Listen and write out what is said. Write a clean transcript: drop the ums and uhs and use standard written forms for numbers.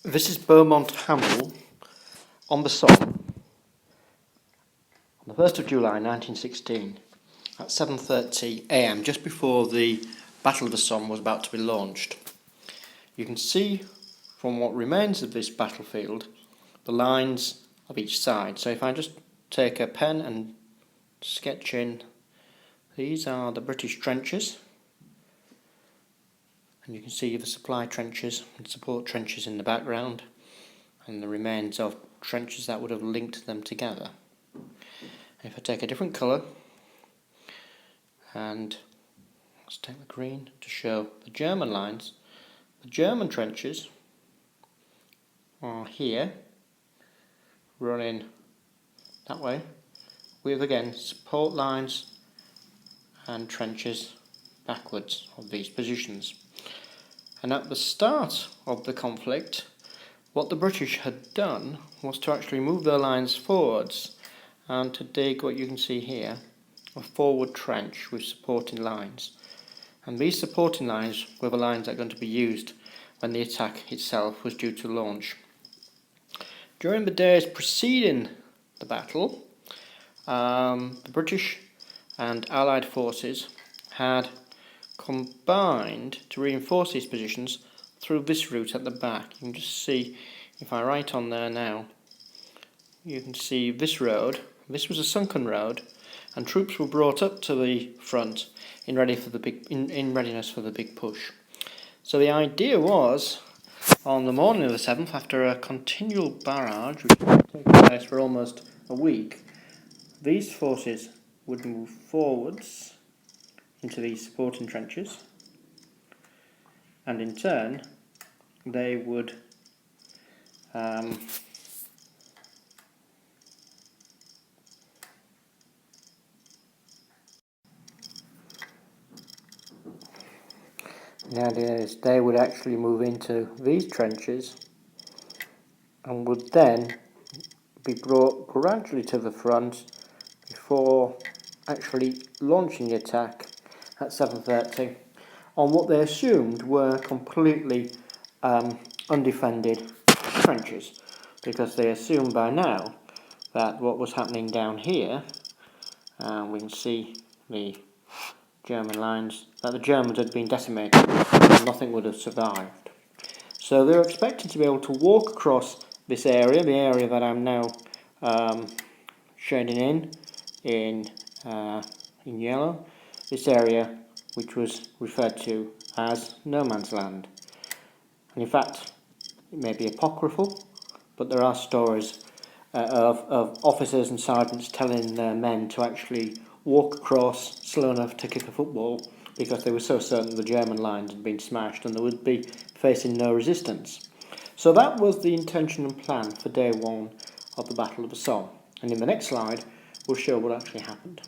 This is Beaumont Hamel on the Somme on the 1st of July 1916 at 7:30 AM, just before the Battle of the Somme was about to be launched. You can see from what remains of this battlefield the lines of each side. So if I just take a pen and sketch in, these are the British trenches, and you can see the supply trenches and support trenches in the background and the remains of trenches that would have linked them together. If I take a different colour, and let's take the green to show the German lines, the German trenches are here, running that way, with again support lines and trenches backwards of these positions. And at the start of the conflict, what the British had done was to actually move their lines forwards and to dig what you can see here, a forward trench with supporting lines. And these supporting lines were the lines that are going to be used when the attack itself was due to launch. During the days preceding the battle, the British and Allied forces had combined to reinforce these positions through this route at the back. You can just see, if I write on there now, you can see this road. This was a sunken road, and troops were brought up to the front in readiness for the big push. So the idea was, on the morning of the 7th, after a continual barrage which had taken place for almost a week, these forces would move forwards into these supporting trenches, and in turn they would the idea is they would actually move into these trenches and would then be brought gradually to the front before actually launching the attack at 7:30 on what they assumed were completely undefended trenches, because they assumed by now that what was happening down here, we can see the German lines, that the Germans had been decimated and nothing would have survived. So they were expected to be able to walk across this area, the area that I'm now shading in yellow, this area which was referred to as no man's land. And in fact, it may be apocryphal, but there are stories of officers and sergeants telling their men to actually walk across slow enough to kick a football, because they were so certain the German lines had been smashed and they would be facing no resistance. So that was the intention and plan for day one of the Battle of the Somme. And in the next slide, we'll show what actually happened.